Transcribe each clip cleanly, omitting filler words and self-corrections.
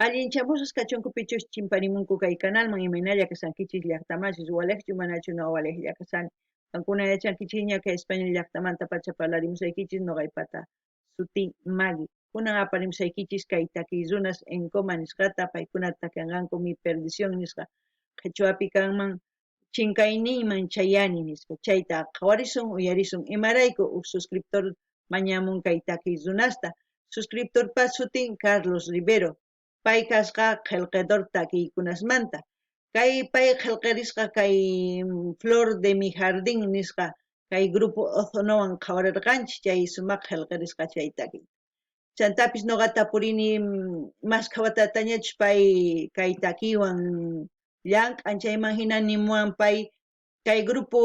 Allinchamusas kachunkupichus chimparimunku kay canalman imaynalla kasankichis llaqtamasis walejchu manachu no walej llaqasani. Kankuna yachankichis ña kay España llaqtamanta pacha parlarimusaykichis noqaypata suti Maggie. Kunan aparimusaykichis kay takiy runas Encoma nisqata paykunata takianqanku mi perdición nisqa qhichwapi kanman chinkayninman chayani nisqa. Chayta qhawarisun uyarisun imarayku suscriptor mañamun kay takiy runasta. Suscriptor pa sutin Carlos Rivero. Pay kasqa qillqidor takiykunasmanta. Kay pay qillqirisqa kay Flor de mi jardín nisqa kay grupo Ozonowan qhawarirqanchis chay sumaq qillqirisqa chay takiy. Chantapis noqata purini mas qhawatatañachus pay kay takiywan llank'an chayman hina nimuwan pay kay grupo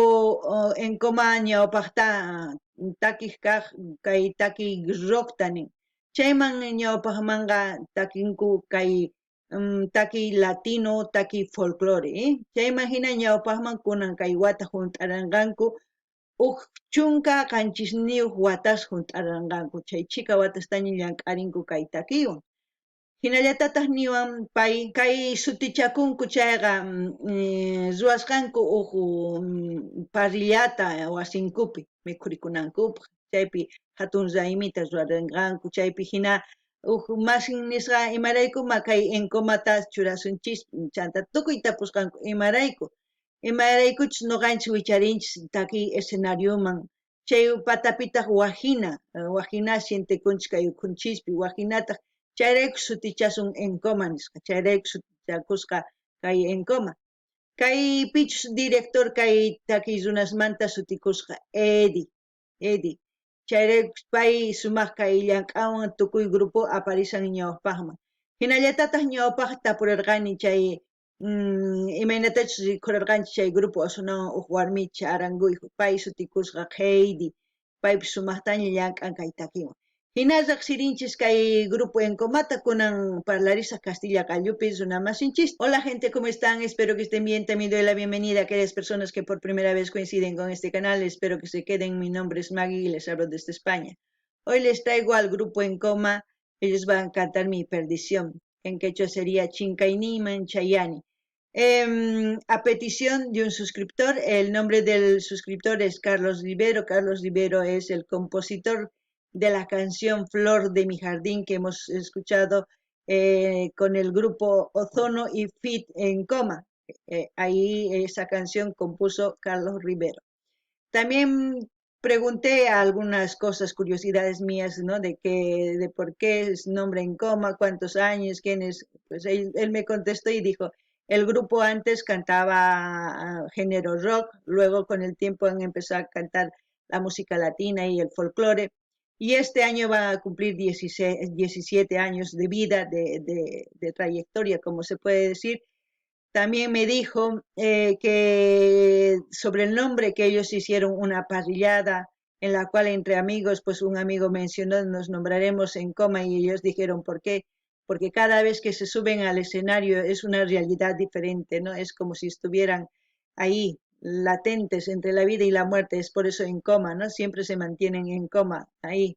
Encoma ñawpaqta takiq kaq kay takiy rockta nin. Chayman ñawpaqmanqa takinku kay takiy latino, takiy folclore, chayman hina ñawpaqman kunan kay wata hunt'aranqanku uq chunka qanchisniyuq watas hunt'aranqanku chay chika watastaña llank'arinku kay takiywan. Hinallatataq niwan pay kay sutichakunku chayqa ruwasqanku uq parrillata wasinkupi mikhurikunankupaq chaypi hatun raymita rurarinqanku chaypi hina masin nisqa imarayku kay Encomata churasunchis chanta tukuy tapusqanku imaraykuchus nuqanchis wicharinchis takiy escenarioman chay patapitaq wajina sintikunchis kay ukhunchispi wajinataq chayrayku sutichasun Encoma nisqa chayrayku sutichakusqa kay Encoma. Kaypichus director kay takiy runasmanta sutikusqa Eddie. Chayrayku pay sumaq kay llank'awan tukuy grupo aparishan ñawpaqman. Hinallatataq ñawpaq tapurirqani chay imaynatachus rikurarqanchis chay grupo Ozonowan uq warmicha Aranguyju pay sutikusqa Heidi paypis sumaqtaña llank'an kay takiywan. Hina riqsirinchis kay grupo Encomata kunan parlarisaq Castilla Qallupis runamasinchis. Hola gente, ¿cómo están? Espero que estén bien. También doy la bienvenida a aquellas personas que por primera vez coinciden con este canal. Espero que se queden. Mi nombre es Maggie y les hablo desde España. Hoy les traigo al grupo Encoma. Ellos van a cantar Mi Perdición. En quechua sería Chinkayninman Chayani. A petición de un suscriptor, el nombre del suscriptor es Carlos Rivero. Carlos Rivero es el compositor de la canción Flor de mi jardín que hemos escuchado con el grupo Ozono y Fit Encoma. Ahí esa canción compuso Carlos Rivero. También pregunté algunas cosas, curiosidades mías, ¿no? De por qué es nombre Encoma, cuántos años, quién es. Pues él me contestó y dijo, el grupo antes cantaba género rock, luego con el tiempo han empezado a cantar la música latina y el folclore. Y este año va a cumplir 17 años de vida, de trayectoria, como se puede decir. También me dijo que sobre el nombre que ellos hicieron una parrillada en la cual entre amigos, pues un amigo mencionó, nos nombraremos Encoma y ellos dijeron, ¿por qué? Porque cada vez que se suben al escenario es una realidad diferente, ¿no? Es como si estuvieran ahí, latentes entre la vida y la muerte, es por eso Encoma, ¿no? Siempre se mantienen en coma, ahí.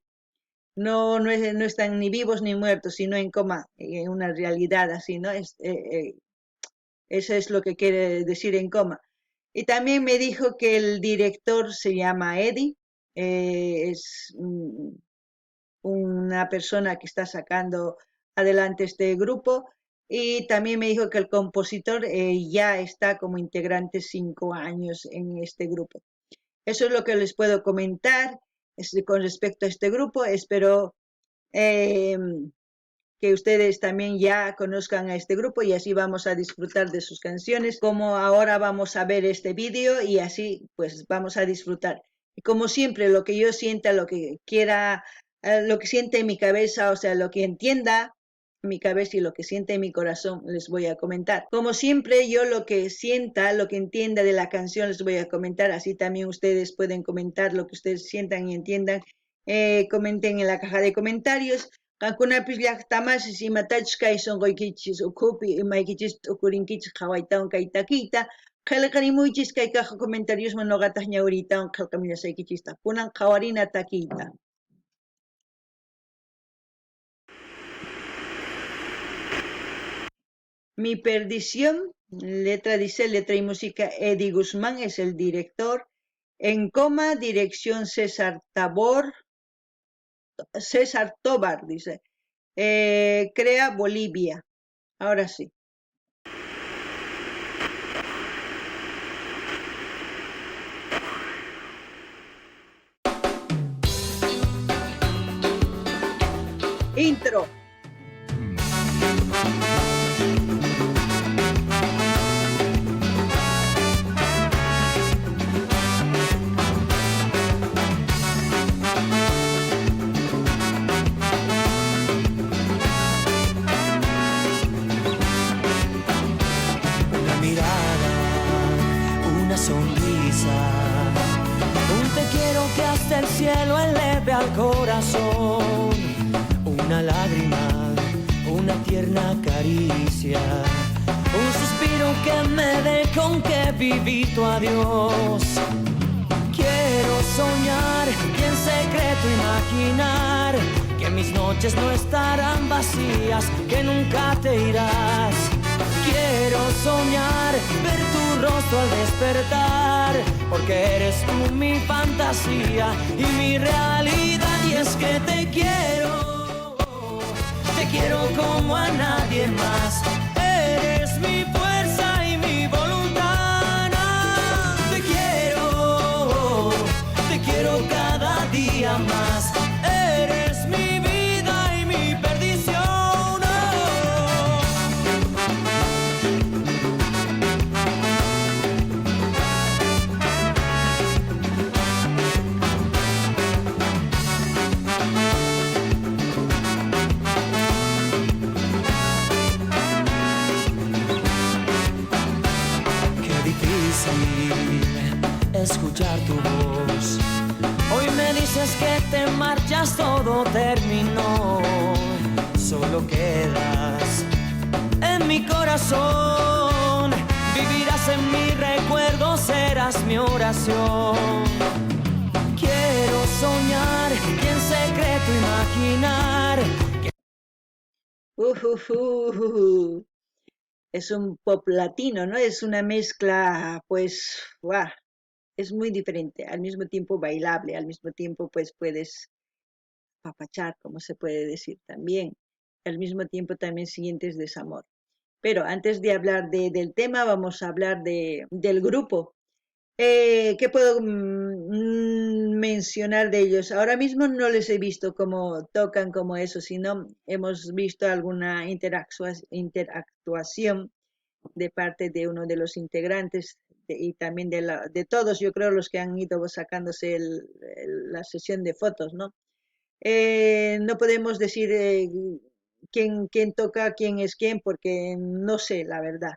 No están ni vivos ni muertos, sino en coma, en una realidad así, ¿no? Eso es lo que quiere decir Encoma. Y también me dijo que el director se llama Eddie, es una persona que está sacando adelante este grupo. Y también me dijo que el compositor ya está como integrante 5 años en este grupo. Eso es lo que les puedo comentar con respecto a este grupo. Espero que ustedes también ya conozcan a este grupo y así vamos a disfrutar de sus canciones, como ahora vamos a ver este vídeo y así pues vamos a disfrutar. Y como siempre, lo que yo sienta, lo que quiera, lo que siente en mi cabeza, o sea, lo que entienda en mi cabeza y lo que siente en mi corazón, les voy a comentar. Como siempre, yo lo que sienta, lo que entienda de la canción, les voy a comentar. Así también ustedes pueden comentar lo que ustedes sientan y entiendan. Comenten en la caja de comentarios. Qankunapis llaqtamasis imatachus kay sunquykichis ukhupi imaykichis t'ukurinkichis qhawaytawan kay takiyta qillqarimuychis kay caja comentariosman nuqataq ñawriytawan qillqamillasaykichista kunan qhawarina takiyta. Mi perdición, letra y música, Eddie Guzmán es el director. En coma, dirección César Tobar, dice. Crea Bolivia. Ahora sí. Intro. Sonrisa, un te quiero que hasta el cielo eleve al corazón, una lágrima, una tierna caricia, un suspiro que me dé con que viví tu adiós. Quiero soñar y en secreto imaginar que mis noches no estarán vacías, que nunca te irás. Quiero soñar, ver tu rostro al despertar, porque eres tú mi fantasía y mi realidad. Y es que te quiero como a nadie más. Eres mi fuerza y mi voluntad. Te quiero cada día más. Eres mi vida y mi perdición. Escuchar tu voz. Hoy me dices que te marchas, todo terminó. Solo quedas en mi corazón. Vivirás en mi recuerdo, serás mi oración. Quiero soñar y en secreto imaginar que... Es un pop latino, ¿no? Es una mezcla, pues, ¡guau! Es muy diferente, al mismo tiempo bailable, al mismo tiempo pues puedes papachar, como se puede decir también, al mismo tiempo también sientes desamor. Pero antes de hablar del tema, vamos a hablar del grupo. ¿Qué puedo mencionar de ellos? Ahora mismo no les he visto cómo tocan como eso, sino hemos visto alguna interactuación de parte de uno de los integrantes y también de todos, yo creo, los que han ido sacándose la sesión de fotos, ¿no? No podemos decir quién toca, quién es quién, porque no sé, la verdad.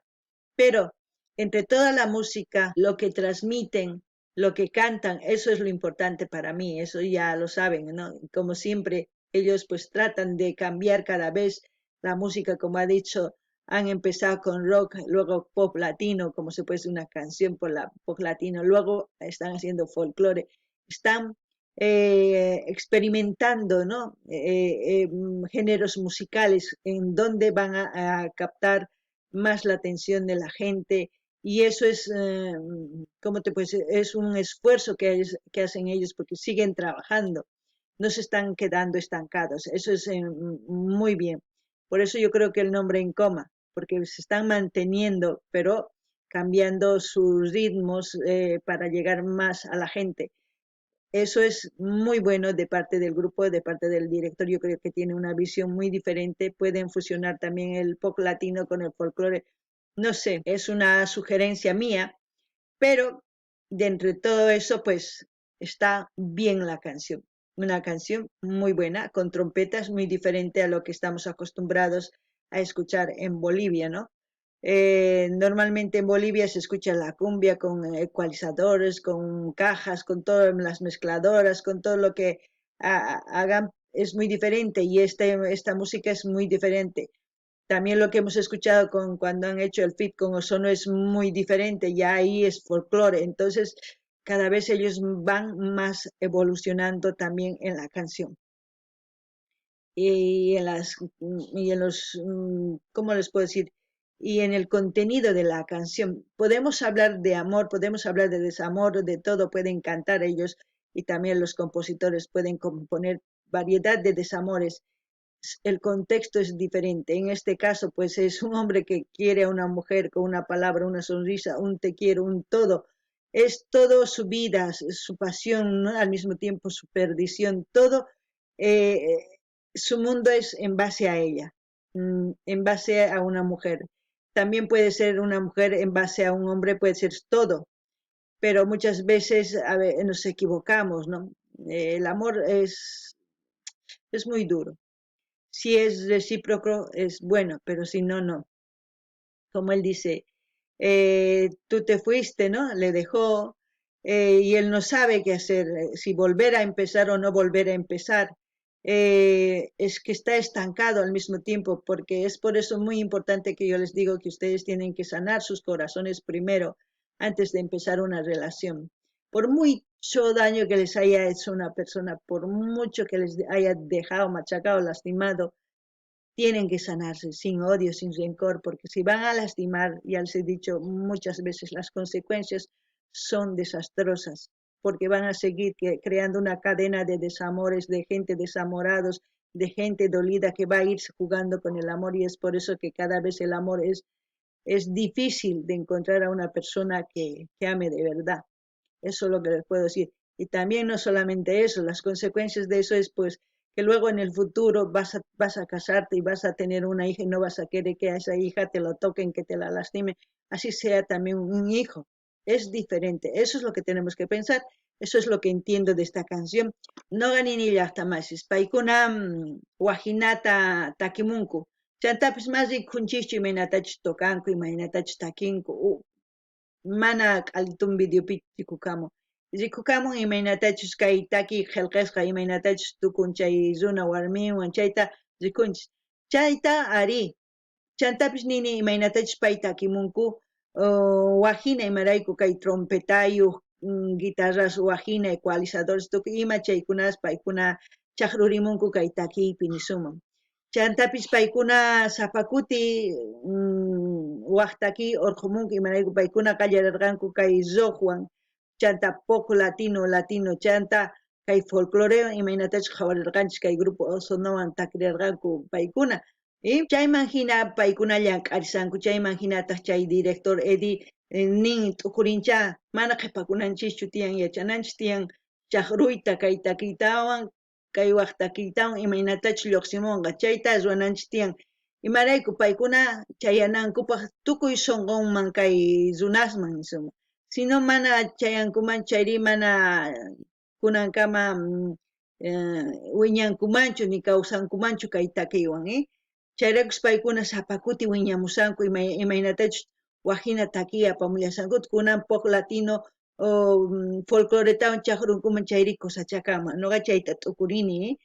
Pero entre toda la música, lo que transmiten, lo que cantan, eso es lo importante para mí, eso ya lo saben, ¿no? Como siempre, ellos pues tratan de cambiar cada vez la música, como ha dicho, han empezado con rock, luego pop latino, como se puede decir una canción por la pop latino, luego están haciendo folclore, están experimentando, ¿no? Géneros musicales en donde van a captar más la atención de la gente y eso es, ¿cómo te puedes decir? Es un esfuerzo que hacen ellos porque siguen trabajando, no se están quedando estancados, eso es muy bien. Por eso yo creo que el nombre En Coma, porque se están manteniendo, pero cambiando sus ritmos para llegar más a la gente. Eso es muy bueno de parte del grupo, de parte del director. Yo creo que tiene una visión muy diferente. Pueden fusionar también el pop latino con el folclore. No sé, es una sugerencia mía, pero de entre todo eso, pues está bien la canción. Una canción muy buena, con trompetas, muy diferente a lo que estamos acostumbrados a escuchar en Bolivia, ¿no? Normalmente en Bolivia se escucha la cumbia con ecualizadores, con cajas, con todas las mezcladoras, con todo lo que hagan, es muy diferente y esta música es muy diferente. También lo que hemos escuchado cuando han hecho el feat con Ozono es muy diferente, ya ahí es folclore, entonces cada vez ellos van más evolucionando también en la canción. Y en los, ¿cómo les puedo decir? y en el contenido de la canción. Podemos hablar de amor, podemos hablar de desamor, de todo, pueden cantar ellos y también los compositores pueden componer variedad de desamores. El contexto es diferente. En este caso, pues es un hombre que quiere a una mujer con una palabra, una sonrisa, un te quiero, un todo. Es todo su vida, su pasión, ¿no? Al mismo tiempo su perdición, todo. eh, Su mundo es en base a ella, en base a una mujer. También puede ser una mujer en base a un hombre, puede ser todo, pero muchas veces nos equivocamos, ¿no? El amor es muy duro. Si es recíproco, es bueno, pero si no, no. Como él dice, tú te fuiste, ¿no? Le dejó y él no sabe qué hacer, si volver a empezar o no volver a empezar. Es que está estancado al mismo tiempo, porque es por eso muy importante que yo les digo que ustedes tienen que sanar sus corazones primero, antes de empezar una relación. Por mucho daño que les haya hecho una persona, por mucho que les haya dejado machacado, lastimado, tienen que sanarse sin odio, sin rencor, porque si van a lastimar, ya les he dicho muchas veces, las consecuencias son desastrosas, porque van a seguir creando una cadena de desamores, de gente desamorados, de gente dolida que va a irse jugando con el amor y es por eso que cada vez el amor es difícil de encontrar a una persona que ame de verdad. Eso es lo que les puedo decir. Y también no solamente eso, las consecuencias de eso es pues que luego en el futuro vas a casarte y vas a tener una hija y no vas a querer que a esa hija te lo toquen, que te la lastimen, así sea también un hijo. Es diferente, eso es lo que tenemos que pensar, eso es lo que entiendo de esta canción. No ganin ni llaqtamasis, paykuna wajinata takimunku. Chantapis más rikunchichu imaynatachus tokanku, imaynatachus takinku, mana q'alitun videopi rikukamun. Rikukamun imaynatachus kay taki qillqasqa imaynatachus tukun chay runa warmiwan chayta rikunchis. Chayta ari, chantapis nini imaynatachus pay takimunku, wajina imarayku kay trompetayuq, guitarras wajina, ecualizadores tukuy ima chaykunas paykuna chaqrurimunku kay takiypi nisuman. Chantapis paykuna sapakuti waqtaki urqumunku imarayku paykuna qallararqanku kay rockwan chanta pop latino chanta kay folclorewan imaynatachus qhawarirqanchis kay grupo Ozonowan takirirqanku paykuna y chayman hina paykuna llank'arisanku chayman hinataq chay director Eddie nin t'uqurincha mana qhipakunanchischu tiyan yachananchis tiyan chaqruyta kay takiytawan kay waqtakiytawan imaynatachus lluqsimunqa chayta ruwananchis tiyan imarayku paykuna chayanankupaq tukuy sunqunman kay runasman nisuma sino mana chayankuman chayri mana kunankama wiñankumanchu ni kawsankumanchu kay takiywan chayrakus paykuna sapakuti wiñamusanku imaynatachus wajina takiy apamullasankuta kunan pop latino folcloretawan chaqrunkuman chayri kusachakaman noqa chayta t'ukurini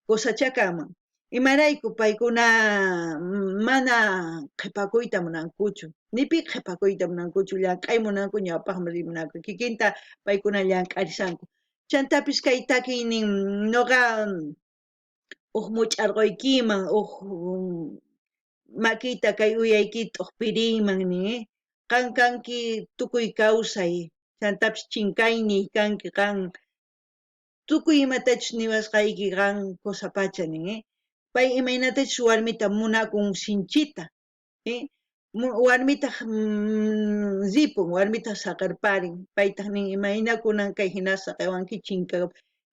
kusachakaman imarayku paykuna mana qhipakuyta munankuchu nipi qhipakuyta munankuchu llank'ay munanku ñawpaqmi rimunanku kikinta paykuna llank'arisanku chantapis kay takiynin noqa uq much'arquykiman uq makiyta kay uyaykita t'uqpiriyman nin qan kanki tukuy kawsay chantapis chinkayniy kanki qan tukuy imatachus niwasqayki qan qusapacha nin pay imaynatachus warmita munakun sinchita warmitaq ripun warmitaq saqirparin paytaq nin imayna kunan kay hinasqa qiwanki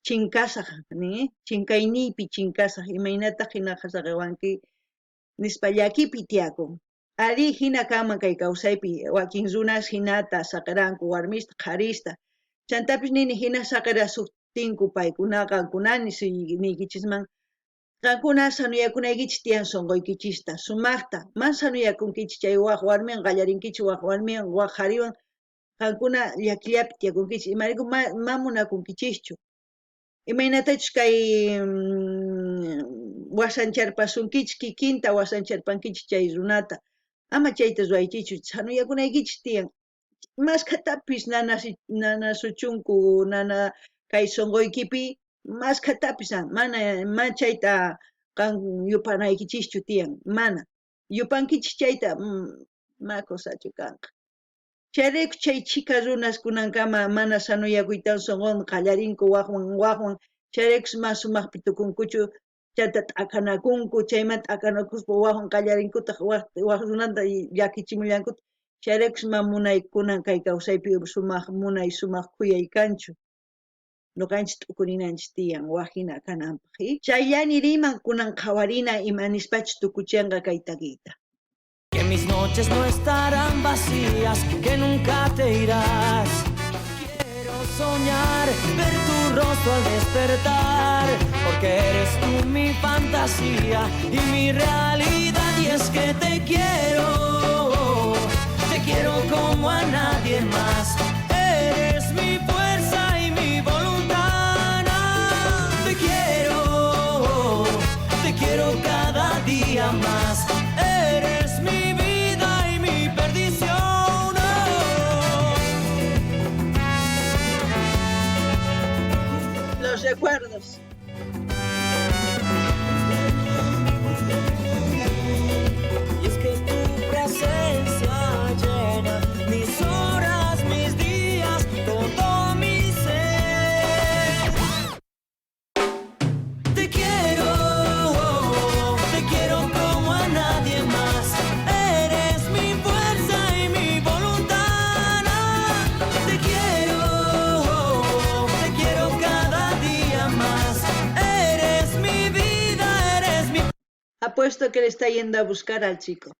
chinkasaq nin chinkayniypi chinkasaq imaynataq hinaqa qiwanki nispa llakipi tiyakun ari hina kanman kay kawsaypi wakin runas hinata saqiranku warmista qharista chantapis nini hina saqirasuptinku paykunaqa kunani niykichisman qankuna sanuyakunaykichis tiyan sunquykichista sumaqta man sanuyakunkichis chay waq warmiwan qallarinkichis waq warmiwan waq qhariwan qankuna llakillapi tiyakunkichis imarayku man munakunkichischu imaynatachus kay wasancharpasunkichis kikinta wasancharpankichis chay runata ama chayta ruwaychichu sanuyakunaykichis tiyan maskhatapis nanasuchunku nana kay sunquykipi maskhatapis mana chayta qan yupanaykichishchu tiyan mana yupankichis chayta ma cosachu kanqa. Chayrayku chay chika runas kunankama mana sanuyakuytan sunqun qallarinku waqwan chayraykus mas sumaqpi tukunkuchu chayta t'akanakunku chayman t'akanakuspa waqwan qallarinkuta waq runata llakichimullankuta chayraykus munaykunan kay kawsaypi munay sumaq kuyay kanchu ñuqanchis t'ukurinanchis tiyan waqhina kananpaq chayllani riman kunan qhawarina imanispachu tukuchinqa kay taquita. Que mis noches no estarán vacías, que nunca te irás. Quiero soñar, ver tu rostro al despertar, porque eres tú mi fantasía y mi realidad. Y es que te quiero como a nadie más. Eres mi fuerza y mi voluntad. Te quiero cada día más. Los recuerdos. Y es que tu presencia llena mis horas, mis días, todo mi ser. Te quiero como a nadie más. Eres mi fuerza y mi voluntad. Te quiero cada día más. Eres mi vida, eres mi... Apuesto que le está yendo a buscar al chico.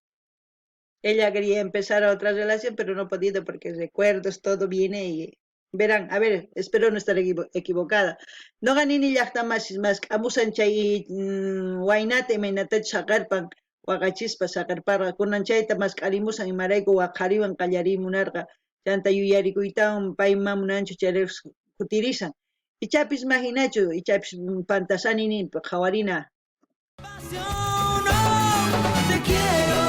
Ella quería empezar otra relación, pero no ha podido porque recuerdos, todo viene y... Verán, a ver, espero no estar equivocada. No ganini llaqtamasis más amusan chay waynata imaynata saqarpan waqachispa saqarparqa kunan chayta mas qharimusan imarayku waqhariwan qallarimunarqa chanta yuyarikuytawan payman munanchu chayriq kutirisan. Ichapis imaginachu, ichapis pantasani nin qhawarina. Te quiero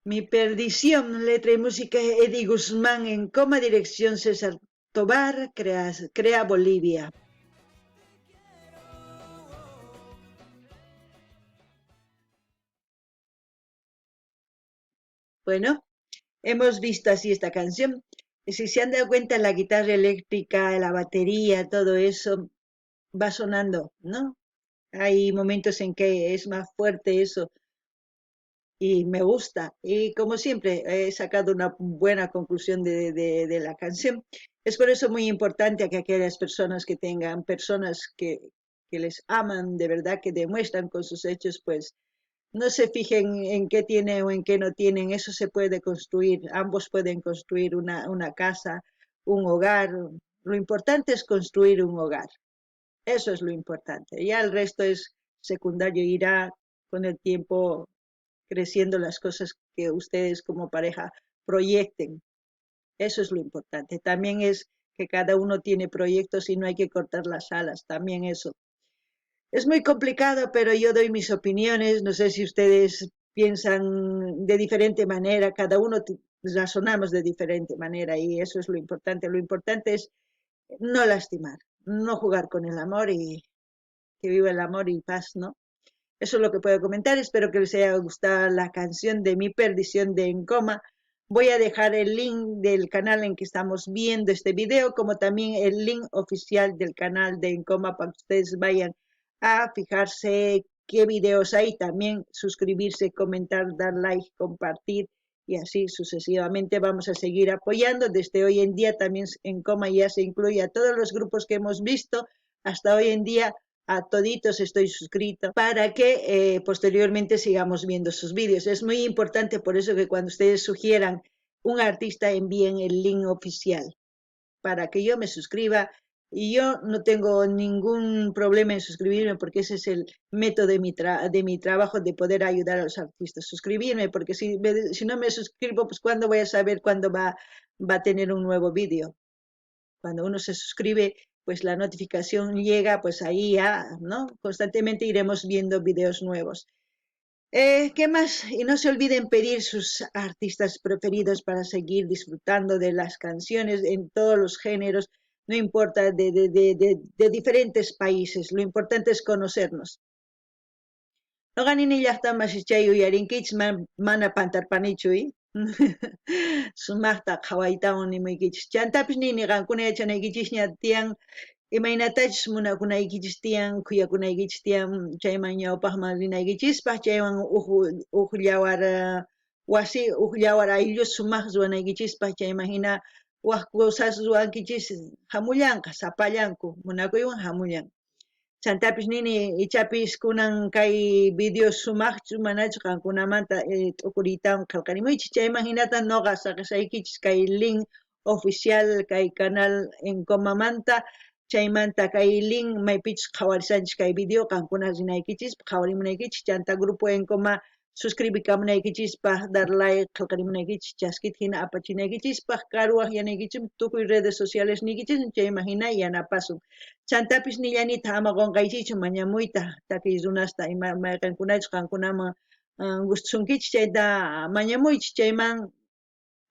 Mi perdición, letra y música Eddie Guzmán, en coma, dirección César Tobar, crea Bolivia. Bueno, hemos visto así esta canción. Si se han dado cuenta, la guitarra eléctrica, la batería, todo eso va sonando, ¿no? Hay momentos en que es más fuerte eso. Y me gusta. Y como siempre, he sacado una buena conclusión de la canción. Es por eso muy importante que aquellas personas que tengan personas que les aman de verdad, que demuestran con sus hechos, pues no se fijen en qué tienen o en qué no tienen. Eso se puede construir. Ambos pueden construir una casa, un hogar. Lo importante es construir un hogar. Eso es lo importante. Ya el resto es secundario. Irá con el tiempo creciendo las cosas que ustedes como pareja proyecten. Eso es lo importante. También es que cada uno tiene proyectos y no hay que cortar las alas. También eso. Es muy complicado, pero yo doy mis opiniones. No sé si ustedes piensan de diferente manera. Cada uno razonamos de diferente manera y eso es lo importante. Lo importante es no lastimar, no jugar con el amor y que viva el amor y paz, ¿no? Eso es lo que puedo comentar. Espero que les haya gustado la canción de Mi Perdición de En Coma. Voy a dejar el link del canal en que estamos viendo este video, como también el link oficial del canal de En Coma para que ustedes vayan a fijarse qué videos hay, también suscribirse, comentar, dar like, compartir y así sucesivamente. Vamos a seguir apoyando. Desde hoy en día también En Coma ya se incluye a todos los grupos que hemos visto hasta hoy en día. A toditos estoy suscrito para que posteriormente sigamos viendo sus vídeos. Es muy importante, por eso que cuando ustedes sugieran un artista envíen el link oficial para que yo me suscriba Y yo no tengo ningún problema en suscribirme porque ese es el método de mi trabajo de poder ayudar a los artistas. Suscribirme, porque si no me suscribo, pues ¿cuándo voy a saber cuándo va a tener un nuevo vídeo? Cuando uno se suscribe, pues la notificación llega, pues ahí ya, ¿no? Constantemente iremos viendo videos nuevos. ¿Qué más? Y no se olviden pedir sus artistas preferidos para seguir disfrutando de las canciones en todos los géneros, no importa de diferentes países, lo importante es conocernos. No ganin llaqta masichay uyarinkichis mana pantarpanichuy. Sumaqta qhawaytawan nimaykichis. Chantapis nini qankuna yachanaykichis ña tiyan imaynatachus munakunaykichis tiyan kuyakunaykichis tiyan chayman ñawpaqman rinaykichispaq chaywan uq llawar wasi uq llawar ayllu sumaq ruwanaykichispaq chayman hina waq kusas ruwankichis hamullanqa sapallanku munakuywan hamullan. Chantapis nini ichapis kunan kay video sumaqchu manachu qankunamanta t'ukuriytawan qillqarimuychis chayman hinata noqa saqishaykichis kay link oficial kay canal Encomamanta chaymanta kay link maypichus qhawarisanchis kay video qankuna rinaykichis qhawarimunaykichis chanta grupo Encoma suscribikamunaykichispaq dar like qillqarimunaykichis chaskita hina apachinaykichispaq karuwaq yanaykichis tukuy redes sociales nikichis chayman hina yanapasun. Chantapis nillanita ama qonqaychichu mañamuyta takiy runasta ima mayqankunachus qankunaman gustusunkichis chayta mañamuychis chayman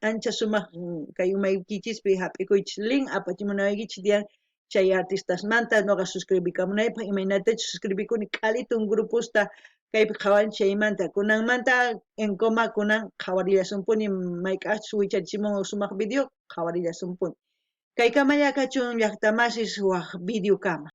ancha sumaq kay umaykichispi hap'ikuychis link apachimunaykichis tiyan chay artistasmanta noqa suscribikamunaypaq imaynatachus suscribikuni qhalitun gruposta kaypi qhawarinchik chaymanta kunanmanta Encoma kunan qhawarillasumpuni mayk'aqchus wicharichimun sumaq video qhawarillasumpuni. Kay kama kachun llaqta masis waq video kama.